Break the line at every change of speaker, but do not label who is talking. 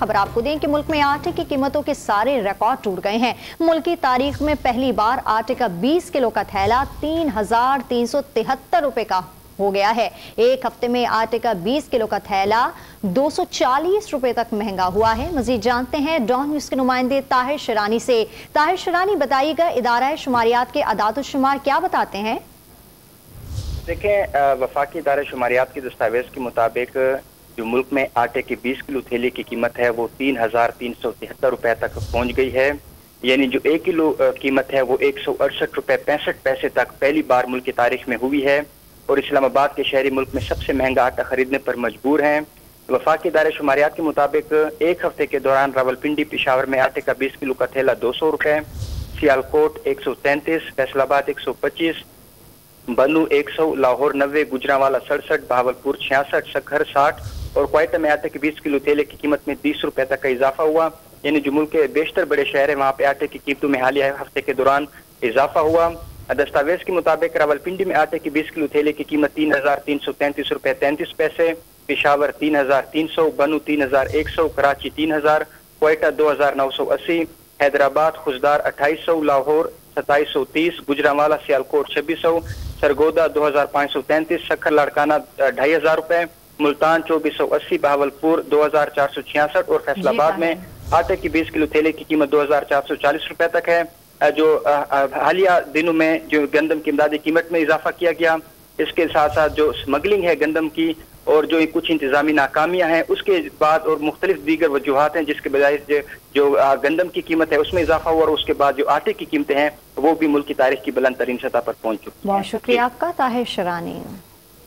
खबर आपको दें कि मुल्क में आटे की कीमतों के सारे रिकॉर्ड टूट गए हैं। मुल्क की तारीख में पहली बार आटे का 20 किलो का थैला 3,373 रुपए का हो गया है। एक हफ्ते में आटे का 20 किलो का थैला 240 रुपए तक महंगा हुआ है। मजीद जानते हैं डॉन न्यूज के नुमाइंदे ताहिर शरानी से। ताहिर शरानी, बताइएगा इदारा शुमारियात के अदाद-ओ-शुमार क्या बताते हैं?
देखें, वफाकी इदारा शुमारियात के दस्तावेज के मुताबिक जो मुल्क में आटे की 20 किलो थैले की कीमत है वो 3,373 रुपए तक पहुंच गई है। यानी जो 1 किलो कीमत है वो 168 रुपए 65 पैसे तक पहली बार मुल्क की तारीख में हुई है और इस्लामाबाद के शहरी मुल्क में सबसे महंगा आटा खरीदने पर मजबूर हैं। वफाकी इदारे शुमारियात के मुताबिक एक हफ्ते के दौरान रावलपिंडी, पेशावर में आटे का 20 किलो का थैला 200 रुपए, सियालकोट 133, फैसलाबाद 125, बनू 100, लाहौर 90, गुजरांवाला 67, बहावलपुर 66, सक्खर 60 और क्वेटा में आटे के 20 किलो थैले की कीमत में 30 रुपए तक का इजाफा हुआ। यानी जो मुल्क के बेशतर बड़े शहर है वहाँ पे आटे की कीमतों में हालिया हफ्ते के दौरान इजाफा हुआ। दस्तावेज के मुताबिक रावलपिंडी में आटे की 20 किलो थैले की कीमत 3,333 रुपए 33 पैसे, पेशावर 3,300, बनू 3,100, कराची 3,000, क्वेटा 2,980, हैदराबाद खुजदार 2,800, लाहौर 2,730, गुजरांवाला सियालकोट 2,600, सरगोदा 2,533, सक्खर लाड़काना 2,500 रुपए, मुल्तान 2,480, बहावलपुर 2,466 और फैसलाबाद में आटे की 20 किलो थैले की कीमत 2,440 रुपए तक है। जो हालिया दिनों में जो गंदम की इमदादी कीमत में इजाफा किया गया, इसके साथ साथ जो स्मगलिंग है गंदम की और जो कुछ इंतजामी नाकामियां हैं उसके बाद और मुख्तलिफ दीगर वजूहात हैं जिसके बजाय जो गंदम की कीमत है उसमें इजाफा हुआ और उसके बाद जो आटे की कीमतें हैं वो भी मुल्क की तारीख की बुलंद तरीन सतह पर पहुंच चुकी हैं।
बहुत शुक्रिया आपका ताहिर शरानी।